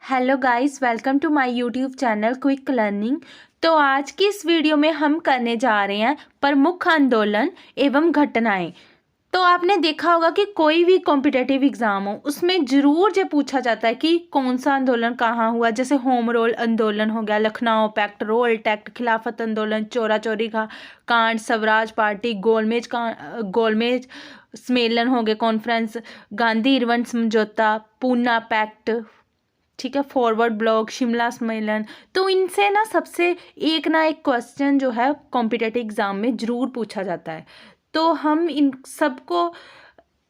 Hello guys, welcome to my YouTube channel quick learning. तो आज की इस वीडियो में हम करने जा रहे हैं प्रमुख आंदोलन एवं घटनाएं। तो आपने देखा होगा कि कोई भी कॉम्पिटिटिव एग्जाम हो उसमें ज़रूर ये पूछा जाता है कि कौन सा आंदोलन कहाँ हुआ। जैसे होम रूल आंदोलन हो गया, लखनऊ पैक्ट, रोल एक्ट, खिलाफत आंदोलन, चोरा चोरी का कांड, स्वराज पार्टी, गोलमेज सम्मेलन हो गए, कॉन्फ्रेंस, गांधी इरविन समझौता, पूना पैक्ट, ठीक है, फॉरवर्ड ब्लॉक, शिमला सम्मेलन। तो इनसे ना एक क्वेश्चन जो है कॉम्पिटिटिव एग्जाम में ज़रूर पूछा जाता है। तो हम इन सबको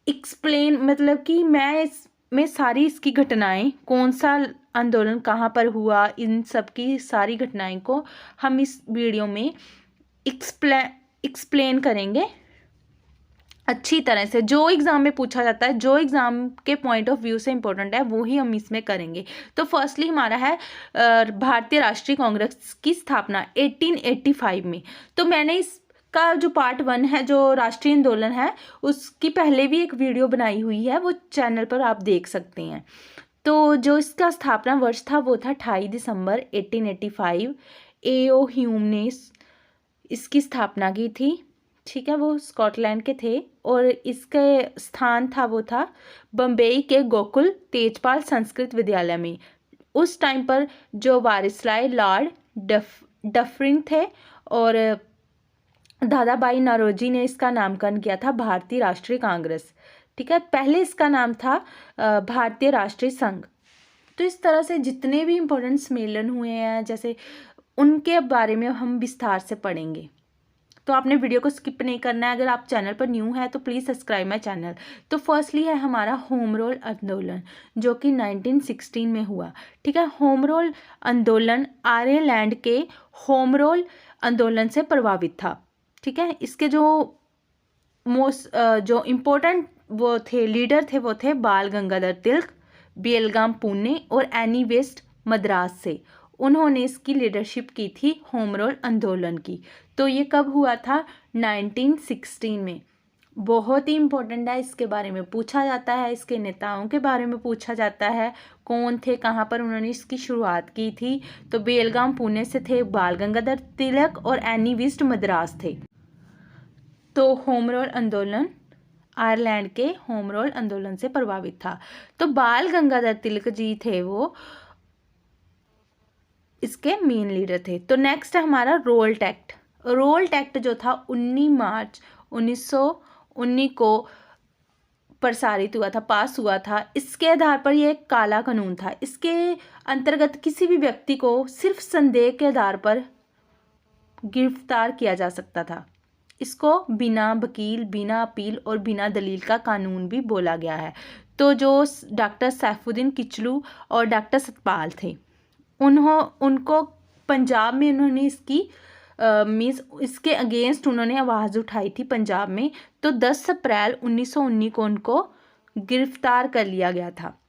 एक्सप्लेन मतलब कि मैं सारी इसकी घटनाएं, कौन सा आंदोलन कहाँ पर हुआ, इन सब की सारी घटनाएं को हम इस वीडियो में एक्सप्लेन करेंगे अच्छी तरह से। जो एग्ज़ाम में पूछा जाता है, जो एग्ज़ाम के पॉइंट ऑफ व्यू से इम्पोर्टेंट है, वो ही हम इसमें करेंगे। तो फर्स्टली हमारा है भारतीय राष्ट्रीय कांग्रेस की स्थापना 1885 में। तो मैंने इसका जो पार्ट 1 है, जो राष्ट्रीय आंदोलन है, उसकी पहले भी एक वीडियो बनाई हुई है, वो चैनल पर आप देख सकते हैं। तो जो इसका स्थापना वर्ष था वो था 28 दिसंबर 1885। A.O. ह्यूम ने इसकी स्थापना की थी, ठीक है। वो स्कॉटलैंड के थे और इसके स्थान था वो था बम्बई के गोकुल तेजपाल संस्कृत विद्यालय में। उस टाइम पर जो वारिसराय लॉर्ड डफरिन थे और दादाभाई नौरोजी ने इसका नामकरण किया था भारतीय राष्ट्रीय कांग्रेस, ठीक है। पहले इसका नाम था भारतीय राष्ट्रीय संघ। तो इस तरह से जितने भी इम्पोर्टेंट सम्मेलन हुए हैं, जैसे उनके बारे में हम विस्तार से पढ़ेंगे। तो आपने वीडियो को स्किप नहीं करना है। अगर आप चैनल पर न्यू है तो प्लीज़ सब्सक्राइब माय चैनल। तो फर्स्टली है हमारा होम रूल आंदोलन, जो कि 1916 में हुआ, ठीक है। होम रूल आंदोलन आयरलैंड के होम रूल आंदोलन से प्रभावित था, ठीक है। इसके जो इम्पोर्टेंट वो थे लीडर थे, वो थे बाल गंगाधर तिलक, बेलगाम पुणे और एनी बेस्ट मद्रास से। उन्होंने इसकी लीडरशिप की थी होम रूल आंदोलन की। तो ये कब हुआ था? 1916 में। बहुत ही इम्पोर्टेंट है, इसके बारे में पूछा जाता है, इसके नेताओं के बारे में पूछा जाता है, कौन थे, कहाँ पर उन्होंने इसकी शुरुआत की थी। तो बेलगाम पुणे से थे बाल गंगाधर तिलक और एनी बेस्ट मद्रास थे। तो होम रूल आंदोलन आयरलैंड के होम रूल आंदोलन से प्रभावित था। तो बाल गंगाधर तिलक जी थे वो इसके मेन लीडर थे। तो नेक्स्ट है हमारा रोल एक्ट। रोल एक्ट जो था 19 मार्च 1919 को प्रसारित हुआ था, पास हुआ था। इसके आधार पर यह एक काला कानून था। इसके अंतर्गत किसी भी व्यक्ति को सिर्फ संदेह के आधार पर गिरफ्तार किया जा सकता था। इसको बिना वकील, बिना अपील और बिना दलील का कानून भी बोला गया है। तो जो डॉक्टर सैफुद्दीन किचलू और डॉक्टर सतपाल थे, उनको पंजाब में उन्होंने इसके अगेंस्ट उन्होंने आवाज़ उठाई थी पंजाब में। तो 10 अप्रैल 1919 को उनको गिरफ्तार कर लिया गया था।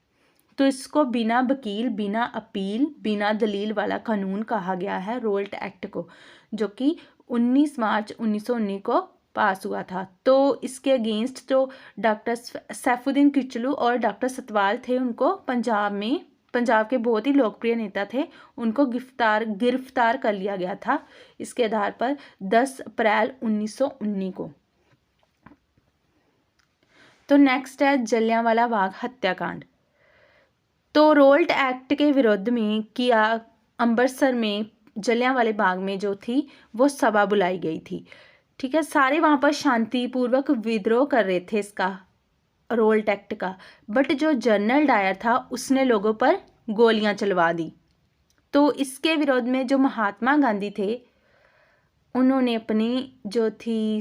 तो इसको बिना वकील, बिना अपील, बिना दलील वाला कानून कहा गया है, रोल्ट एक्ट को, जो कि 19 मार्च 1919 को पास हुआ था। तो इसके अगेंस्ट जो डॉक्टर सैफुद्दीन किचलू और डॉक्टर सतपाल थे, उनको पंजाब के बहुत ही लोकप्रिय नेता थे, उनको गिरफ्तार कर लिया गया था इसके आधार पर 10 अप्रैल 1919 को। तो नेक्स्ट है जलियांवाला बाग हत्याकांड। तो रोल्ट एक्ट के विरोध में किया अमृतसर में जलियांवाले बाग में जो थी वो सभा बुलाई गई थी, ठीक है। सारे वहाँ पर शांतिपूर्वक विद्रोह कर रहे थे इसका, रोल्ट एक्ट का। बट जो जनरल डायर था उसने लोगों पर गोलियां चलवा दी। तो इसके विरोध में जो महात्मा गांधी थे, उन्होंने अपनी जो थी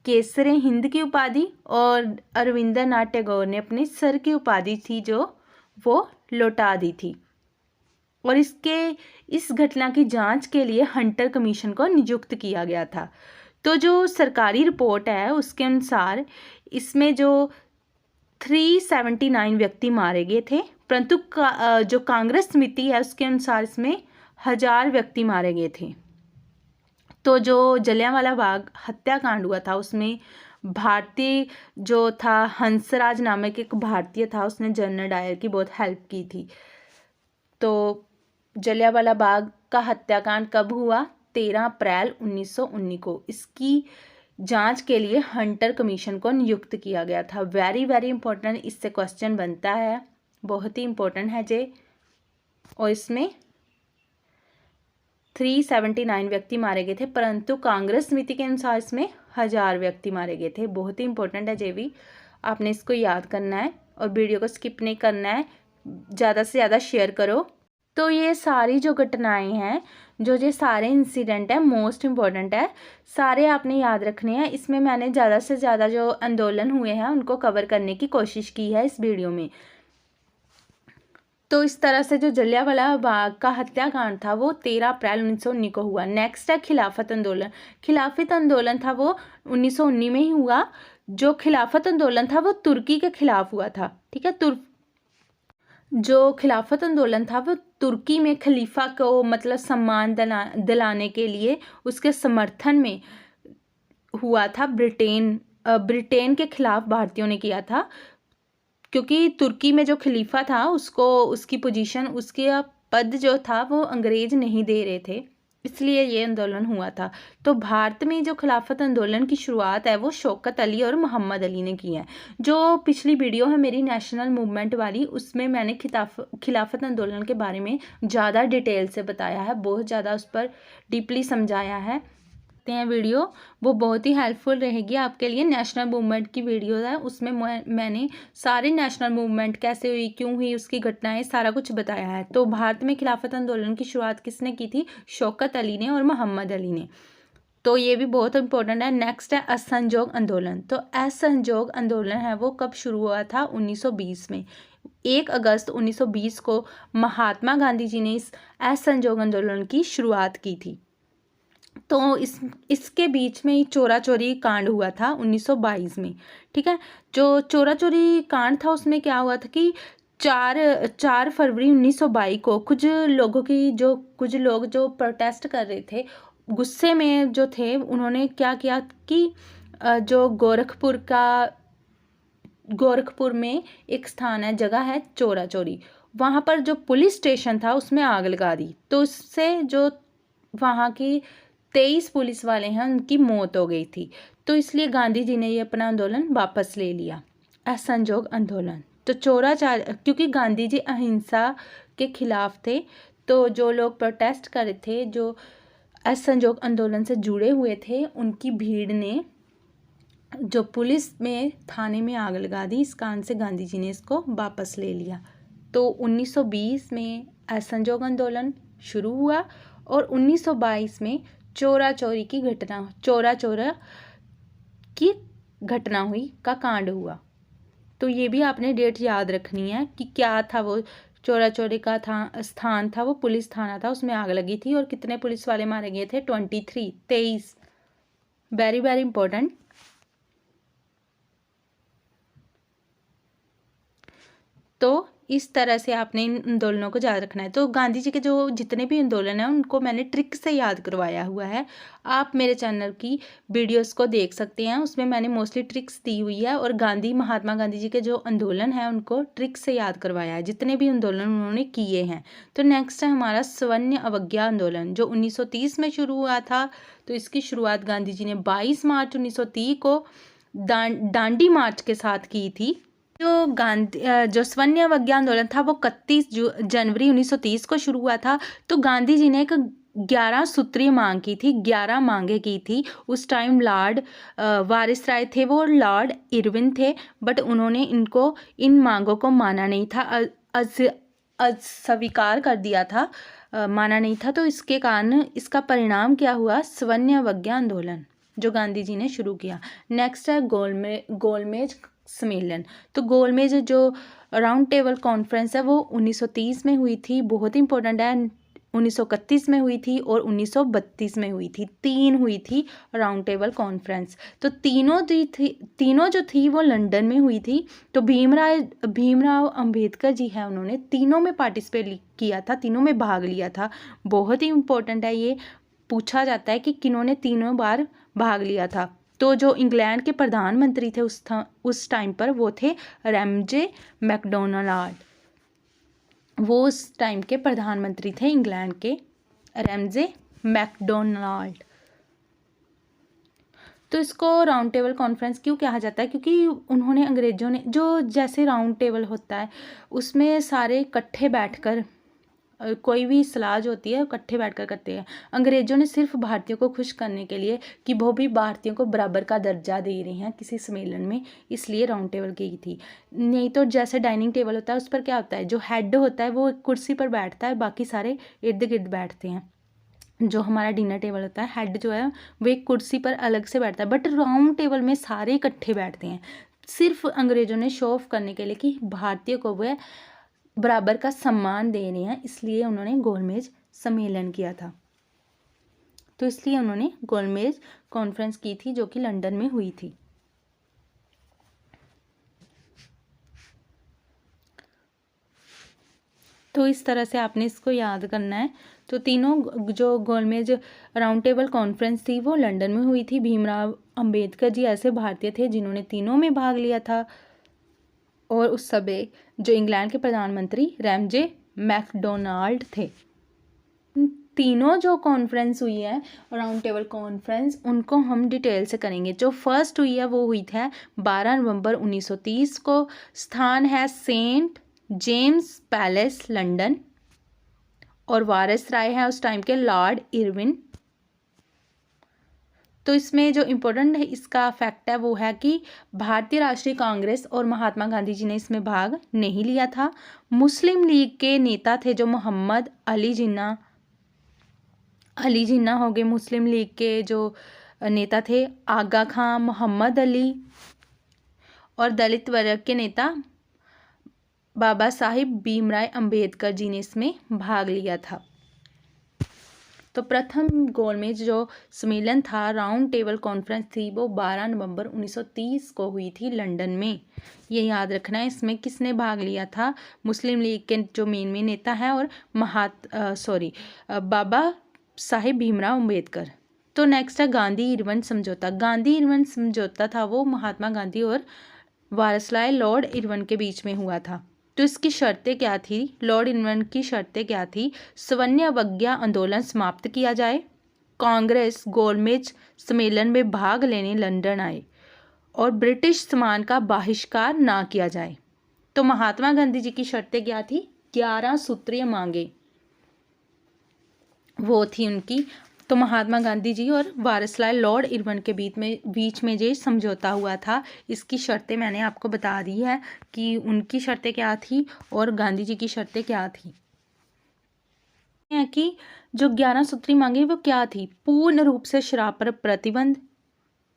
केसरे हिंद की उपाधि और रविंद्रनाथ टैगोर ने अपनी सर की उपाधि थी जो वो लौटा दी थी। और इस घटना की जांच के लिए हंटर कमीशन को नियुक्त किया गया था। तो जो सरकारी रिपोर्ट है उसके अनुसार इसमें जो 379 व्यक्ति मारे गए थे, परंतु जो कांग्रेस समिति है उसके अनुसार इसमें 1000 व्यक्ति मारे गए थे। तो जो जलियांवाला बाग हत्याकांड हुआ था उसमें भारतीय जो था हंसराज नामक एक भारतीय था, उसने जनरल डायर की बहुत हेल्प की थी। तो जलियांवाला बाग का हत्याकांड कब हुआ? 13 अप्रैल 1919 को। इसकी जांच के लिए हंटर कमीशन को नियुक्त किया गया था। वेरी वेरी इंपॉर्टेंट, इससे क्वेश्चन बनता है, बहुत ही इंपॉर्टेंट है जे। और इसमें 379 व्यक्ति मारे गए थे, परंतु कांग्रेस समिति के अनुसार इसमें 1000 व्यक्ति मारे गए थे। बहुत ही इंपॉर्टेंट है जे भी, आपने इसको याद करना है और वीडियो को स्किप नहीं करना है, ज़्यादा से ज़्यादा शेयर करो। तो ये सारी जो घटनाएं हैं, जो ये सारे इंसिडेंट हैं, मोस्ट इम्पॉर्टेंट है, सारे आपने याद रखने हैं। इसमें मैंने ज़्यादा से ज़्यादा जो आंदोलन हुए हैं उनको कवर करने की कोशिश की है इस वीडियो में। तो इस तरह से जो जलियांवाला बाग का हत्याकांड था वो 13 अप्रैल 1919 को हुआ। नेक्स्ट है खिलाफत आंदोलन। खिलाफत आंदोलन था वो 1919 में ही हुआ। जो खिलाफत आंदोलन था वो तुर्की के खिलाफ हुआ था, ठीक है। जो खिलाफत आंदोलन था वो तुर्की में खलीफा को मतलब सम्मान दिलाने के लिए उसके समर्थन में हुआ था। ब्रिटेन के खिलाफ भारतीयों ने किया था, क्योंकि तुर्की में जो खलीफा था उसको उसकी पोजीशन, उसके पद जो था वो अंग्रेज नहीं दे रहे थे, इसलिए ये आंदोलन हुआ था। तो भारत में जो खिलाफत आंदोलन की शुरुआत है वो शौकत अली और मोहम्मद अली ने की है। जो पिछली वीडियो है मेरी नेशनल मूवमेंट वाली, उसमें मैंने खिलाफत आंदोलन के बारे में ज़्यादा डिटेल से बताया है, बहुत ज़्यादा उस पर डीपली समझाया है। हैं वीडियो, वो बहुत ही हेल्पफुल रहेगी आपके लिए। नेशनल मूवमेंट की वीडियो है, उसमें मैंने सारी नेशनल मूवमेंट कैसे हुई, क्यों हुई, उसकी घटनाएं, सारा कुछ बताया है। तो भारत में खिलाफत आंदोलन की शुरुआत किसने की थी? शौकत अली ने और मोहम्मद अली ने। तो ये भी बहुत इंपॉर्टेंट है। नेक्स्ट है असहयोग आंदोलन। तो असहयोग आंदोलन है वो कब शुरू हुआ था? 1920 में। 1 अगस्त 1920 को महात्मा गांधी जी ने इस असहयोग आंदोलन की शुरुआत की थी। तो इसके बीच में ही चोरा चोरी कांड हुआ था 1922 में, ठीक है। जो चोरा चोरी कांड था उसमें क्या हुआ था कि 4 फरवरी 1922 को कुछ लोग जो प्रोटेस्ट कर रहे थे, गुस्से में जो थे, उन्होंने क्या किया कि जो गोरखपुर में एक स्थान है, जगह है चोरा चोरी, वहाँ पर जो पुलिस स्टेशन था उसमें आग लगा दी। तो उससे जो वहाँ की 23 पुलिस वाले हैं उनकी मौत हो गई थी। तो इसलिए गांधी जी ने ये अपना आंदोलन वापस ले लिया, असहयोग आंदोलन। तो क्योंकि गांधी जी अहिंसा के खिलाफ थे, तो जो लोग प्रोटेस्ट कर रहे थे, जो असहयोग आंदोलन से जुड़े हुए थे, उनकी भीड़ ने जो पुलिस में थाने में आग लगा दी। इस कारण से गांधी जी ने इसको वापस ले लिया। तो 1920 में असहयोग आंदोलन शुरू हुआ और 1922 में चोरा चोरी की घटना हुई का कांड हुआ। तो ये भी आपने डेट याद रखनी है कि क्या था वो चोरा चोरी का स्थान था, वो पुलिस थाना था, उसमें आग लगी थी और कितने पुलिस वाले मारे गए थे? 23। Very very important. तो इस तरह से आपने इन आंदोलनों को याद रखना है। तो गांधी जी के जो जितने भी आंदोलन हैं उनको मैंने ट्रिक से याद करवाया हुआ है। आप मेरे चैनल की वीडियोस को देख सकते हैं, उसमें मैंने मोस्टली ट्रिक्स दी हुई है और महात्मा गांधी जी के जो आंदोलन हैं उनको ट्रिक से याद करवाया है, जितने भी आंदोलन उन्होंने किए हैं। तो नेक्स्ट है हमारा स्वर्ण अवज्ञा आंदोलन, जो 1930 में शुरू हुआ था। तो इसकी शुरुआत गांधी जी ने 22 मार्च 1930 को दांडी मार्च के साथ की थी। जो स्वर्ण अवज्ञा आंदोलन था वो 31 जनवरी 1930 को शुरू हुआ था। तो गांधी जी ने एक 11 सूत्रीय मांग की थी, 11 मांगे की थी। उस टाइम लॉर्ड वारिसराय थे वो, लॉर्ड इरविन थे, बट उन्होंने इन मांगों को माना नहीं था, अस्वीकार कर दिया था, माना नहीं था। तो इसके कारण इसका परिणाम क्या हुआ? स्वर्ण अवज्ञा आंदोलन जो गांधी जी ने शुरू किया। नेक्स्ट है गोलमेज सम्मेलन। तो गोलमेज जो राउंड टेबल कॉन्फ्रेंस है वो 1930 में हुई थी, बहुत इंपॉर्टेंट है। 1931 में हुई थी और 1932 में हुई थी, 3 हुई थी राउंड टेबल कॉन्फ्रेंस। तो तीनों जो थी वो लंदन में हुई थी। तो भीमराव अंबेडकर जी हैं, उन्होंने तीनों में पार्टिसिपेट किया था, तीनों में भाग लिया था। बहुत ही इंपॉर्टेंट है, ये पूछा जाता है कि किन्होंने तीनों बार भाग लिया था। तो जो इंग्लैंड के प्रधानमंत्री थे उस टाइम पर वो थे रैमजे मैकडोनाल्ड। वो उस टाइम के प्रधानमंत्री थे इंग्लैंड के, रैमजे मैकडोनाल्ड। तो इसको राउंड टेबल कॉन्फ्रेंस क्यों कहा जाता है? क्योंकि उन्होंने अंग्रेज़ों ने जो, जैसे राउंड टेबल होता है उसमें सारे इकट्ठे बैठकर कोई भी सलाह जो होती है इकट्ठे बैठकर करते हैं। अंग्रेज़ों ने सिर्फ भारतीयों को खुश करने के लिए कि वो भी भारतीयों को बराबर का दर्जा दे रहे हैं किसी सम्मेलन में, इसलिए राउंड टेबल की थी। नहीं तो जैसे डाइनिंग टेबल होता है उस पर क्या होता है, जो हेड होता है वो कुर्सी पर बैठता है, बाकी सारे इर्द गिर्द बैठते हैं। जो हमारा डिनर टेबल होता है, हेड जो है वो एक कुर्सी पर अलग से बैठता है, बट राउंड टेबल में सारे इकट्ठे बैठते हैं। सिर्फ अंग्रेज़ों ने शो ऑफ करने के लिए कि भारतीय को वह बराबर का सम्मान दे रहे हैं, इसलिए उन्होंने गोलमेज सम्मेलन किया था। तो इसलिए उन्होंने गोलमेज कॉन्फ्रेंस की थी जो कि लंदन में हुई थी। तो इस तरह से आपने इसको याद करना है। तो तीनों जो गोलमेज राउंड टेबल कॉन्फ्रेंस थी वो लंदन में हुई थी। भीमराव अंबेडकर जी ऐसे भारतीय थे जिन्होंने तीनों में भाग लिया था, और उस समय जो इंग्लैंड के प्रधानमंत्री रैमजे मैकडोनाल्ड थे। तीनों जो कॉन्फ्रेंस हुई है राउंड टेबल कॉन्फ्रेंस, उनको हम डिटेल से करेंगे। जो फर्स्ट हुई है वो हुई है 12 नवंबर 1930 को। स्थान है सेंट जेम्स पैलेस लंदन, और वायसराय है उस टाइम के लॉर्ड इरविन। तो इसमें जो इम्पोर्टेंट है इसका फैक्ट है वो है कि भारतीय राष्ट्रीय कांग्रेस और महात्मा गांधी जी ने इसमें भाग नहीं लिया था। मुस्लिम लीग के नेता थे जो मोहम्मद अली जिन्ना हो गए। मुस्लिम लीग के जो नेता थे आगा खां, मोहम्मद अली, और दलित वर्ग के नेता बाबा साहिब भीमराव अंबेडकर जी ने इसमें भाग लिया था। तो प्रथम गोलमेज जो सम्मेलन था, राउंड टेबल कॉन्फ्रेंस थी, वो 12 नवंबर 1930 को हुई थी लंदन में। ये याद रखना है। इसमें किसने भाग लिया था? मुस्लिम लीग के जो मेन नेता हैं और बाबा साहिब भीमराव अंबेडकर। तो नेक्स्ट है गांधी इरविन समझौता। गांधी इरविन समझौता था वो महात्मा गांधी और वायसराय लॉर्ड इरविन के बीच में हुआ था। तो इसकी शर्तें क्या थी? लॉर्ड इरविन की शर्तें क्या थी? सवर्ण अवज्ञा आंदोलन समाप्त किया जाए, कांग्रेस गोलमेज सम्मेलन में भाग लेने लंदन आए, और ब्रिटिश सामान का बहिष्कार ना किया जाए। तो महात्मा गांधी जी की शर्तें क्या थी? 11 सूत्रीय मांगे वो थी उनकी। तो महात्मा गांधी जी और वायसराय लॉर्ड इरविन के बीच में जो समझौता हुआ था, इसकी शर्तें मैंने आपको बता दी है कि उनकी शर्तें क्या थी और गांधी जी की शर्तें क्या थी। है कि जो 11 सूत्री मांगे वो क्या थी? पूर्ण रूप से शराब पर प्रतिबंध,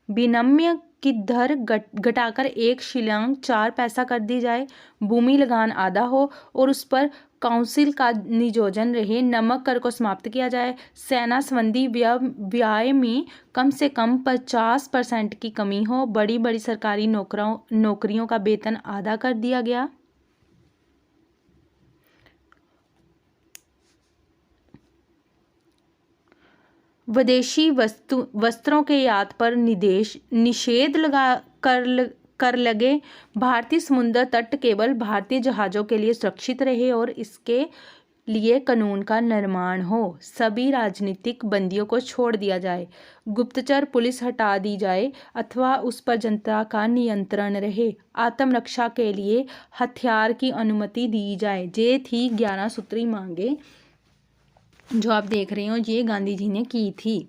विनिमय की दर घटाकर 1 शिलिंग 4 पैसा कर दी जाए, भूमि लगान आधा हो और उस पर काउंसिल का नियोजन रहे, नमक कर को समाप्त किया जाए, सेना संबंधी व्यय में कम से कम 50% की कमी हो, बड़ी बड़ी सरकारी नौकरियों का वेतन आधा कर दिया गया, विदेशी वस्त्रों के यात पर निषेध कर लगे, भारतीय समुद्र तट केवल भारतीय जहाज़ों के लिए सुरक्षित रहे और इसके लिए कानून का निर्माण हो, सभी राजनीतिक बंदियों को छोड़ दिया जाए, गुप्तचर पुलिस हटा दी जाए अथवा उस पर जनता का नियंत्रण रहे, आत्मरक्षा के लिए हथियार की अनुमति दी जाए। ये थी 11 सूत्री मांगे जो आप देख रहे हो, ये गांधी जी ने की थी।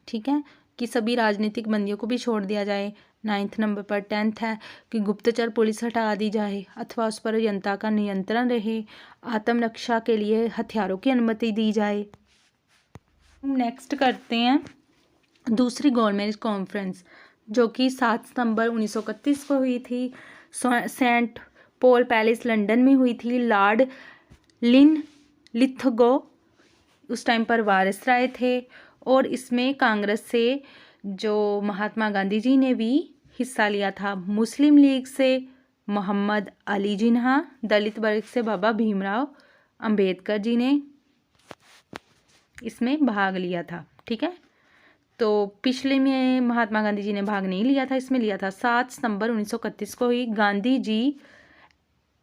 ठीक है, कि सभी राजनीतिक बंदियों को भी छोड़ दिया जाए। 9th नंबर पर 10th है कि गुप्तचर पुलिस हटा दी जाए अथवा उस पर जनता का नियंत्रण रहे, आत्मरक्षा के लिए हथियारों की अनुमति दी जाए। नेक्स्ट करते हैं दूसरी गोलमेज कॉन्फ्रेंस जो कि 7 सितंबर 1931 को हुई थी। सेंट पॉल पैलेस लंदन में हुई थी। लॉर्ड लिथगो उस टाइम पर वायसराय थे, और इसमें कांग्रेस से जो महात्मा गांधी जी ने भी हिस्सा लिया था, मुस्लिम लीग से मोहम्मद अली जिन्ना, दलित वर्ग से बाबा भीमराव अंबेडकर जी ने इसमें भाग लिया था। ठीक है, तो पिछले में महात्मा गांधी जी ने भाग नहीं लिया था, इसमें लिया था। 7 सितंबर 1931 को ही गांधी जी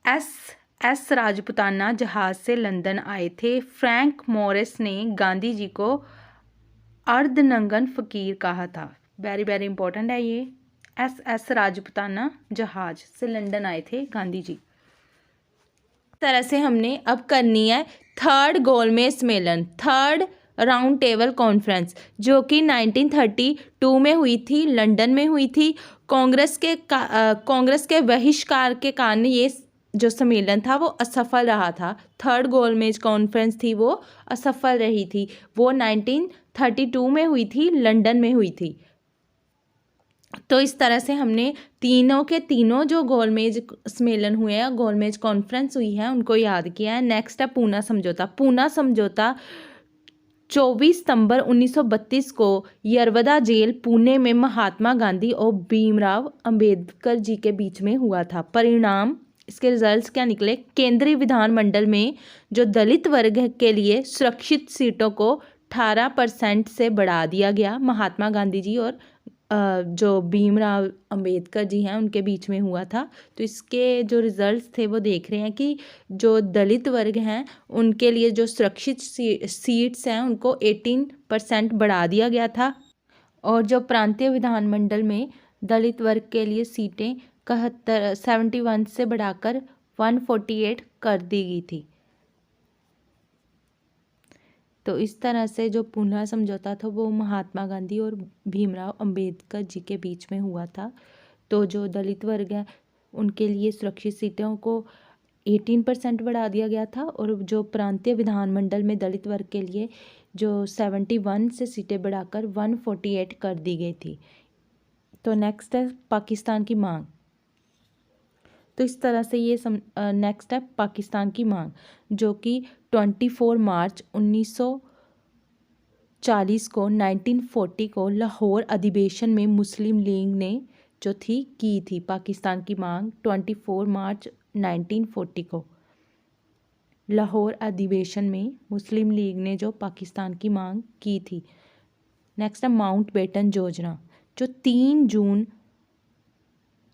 एस राजपुताना जहाज से लंदन आए थे। फ्रैंक मॉरिस ने गांधी जी को अर्धनग्न फकीर कहा था। वेरी वेरी इंपॉर्टेंट है ये। एस राजपुताना जहाज से लंदन आए थे गांधी जी। इस तरह से हमने अब करनी है थर्ड गोलमेज सम्मेलन, थर्ड राउंड टेबल कॉन्फ्रेंस, जो कि 1932 में हुई थी, लंदन में हुई थी। कांग्रेस के बहिष्कार के कारण ये जो सम्मेलन था वो असफल रहा था। थर्ड गोलमेज कॉन्फ्रेंस थी वो असफल रही थी। वो 1932 में हुई थी, लंदन में हुई थी। तो इस तरह से हमने तीनों के तीनों जो गोलमेज सम्मेलन हुए हैं, गोलमेज कॉन्फ्रेंस हुई है, उनको याद किया है। नेक्स्ट है पूना समझौता। पूना समझौता 24 सितंबर 1932 को यरवदा जेल पुणे में महात्मा गांधी और भीमराव अंबेडकर जी के बीच में हुआ था। परिणाम, इसके रिजल्ट्स क्या निकले? केंद्रीय विधानमंडल में जो दलित वर्ग के लिए सुरक्षित सीटों को 18% से बढ़ा दिया गया। महात्मा गांधी जी और जो भीमराव अंबेडकर जी हैं उनके बीच में हुआ था। तो इसके जो रिजल्ट्स थे वो देख रहे हैं कि जो दलित वर्ग हैं उनके लिए जो सुरक्षित सीट्स हैं उनको 18% बढ़ा दिया गया था, और जो प्रांतीय विधानमंडल में दलित वर्ग के लिए सीटें 71 से बढ़ाकर 148 कर दी गई थी। तो इस तरह से जो पूना समझौता था वो महात्मा गांधी और भीमराव अंबेडकर जी के बीच में हुआ था। तो जो दलित वर्ग है उनके लिए सुरक्षित सीटों को 18% बढ़ा दिया गया था, और जो प्रांतीय विधानमंडल में दलित वर्ग के लिए जो 71 से सीटें बढ़ाकर 148 कर दी गई थी। तो नेक्स्ट है पाकिस्तान की मांग। तो इस तरह से ये नेक्स्ट है पाकिस्तान की मांग, जो कि 24 मार्च 1940 को 1940 को लाहौर अधिवेशन में मुस्लिम लीग ने जो की थी। पाकिस्तान की मांग 24 मार्च 1940 को लाहौर अधिवेशन में मुस्लिम लीग ने जो पाकिस्तान की मांग की थी। नेक्स्ट है माउंटबेटन योजना, जो 3 जून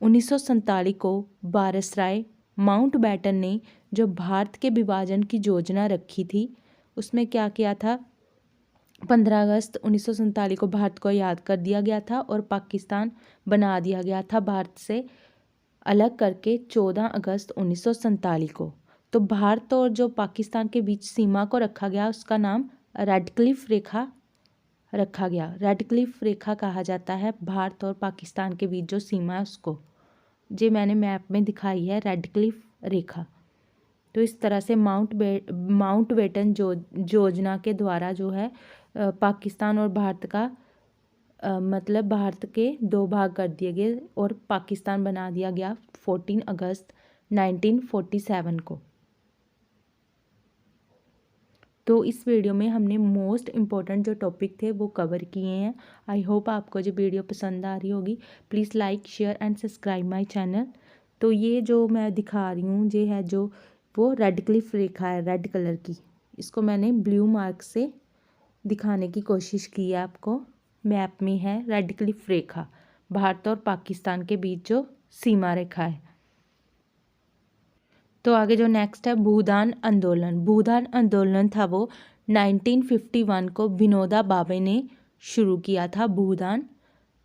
1947 को वायसराय माउंटबेटन ने जो भारत के विभाजन की योजना रखी थी, उसमें क्या किया था? 15 अगस्त 1947 को भारत को याद कर दिया गया था और पाकिस्तान बना दिया गया था भारत से अलग करके 14 अगस्त 1947 को। तो भारत और जो पाकिस्तान के बीच सीमा को रखा गया उसका नाम रेड क्लिफ रेखा रखा गया। रेड क्लिफ रेखा कहा जाता है भारत और पाकिस्तान के बीच जो सीमा है उसको। जे मैंने मैप में दिखाई है रेड क्लिफ रेखा। तो इस तरह से माउंटबेटन योजना के द्वारा जो है पाकिस्तान और भारत का मतलब भारत के 2 भाग कर दिए गए और पाकिस्तान बना दिया गया 14 अगस्त 1947 को। तो इस वीडियो में हमने मोस्ट इम्पॉर्टेंट जो टॉपिक थे वो कवर किए हैं। आई होप आपको जो वीडियो पसंद आ रही होगी। Please like share and subscribe my channel. तो ये जो मैं दिखा रही हूँ ये है जो वो रेड क्लिफ रेखा है, रेड कलर की। इसको मैंने ब्लू मार्क से दिखाने की कोशिश की है आपको। मैप में है रेड क्लिफ रेखा, भारत और पाकिस्तान के बीच जो सीमा रेखा है। तो आगे जो नेक्स्ट है भूदान आंदोलन। भूदान आंदोलन था वो 1951 को विनोबा भावे ने शुरू किया था भूदान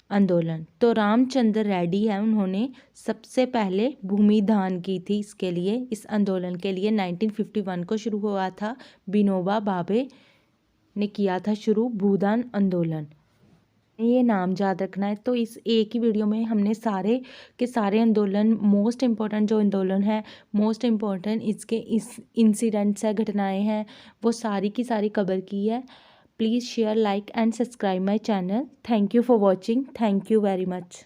आंदोलन। तो रामचंद्र रेड्डी है, उन्होंने सबसे पहले भूमि दान की थी इसके लिए, इस आंदोलन के लिए 1951 को शुरू हुआ था। विनोबा भावे ने किया था शुरू भूदान आंदोलन। ये नाम याद रखना है। तो इस एक ही वीडियो में हमने सारे के सारे आंदोलन, मोस्ट इम्पॉर्टेंट जो आंदोलन है, मोस्ट इम्पॉर्टेंट इसके इस इंसिडेंट्स है, घटनाएं हैं, वो सारी की सारी कवर की है। Please share, like and subscribe my channel. Thank you for watching. Thank you very much.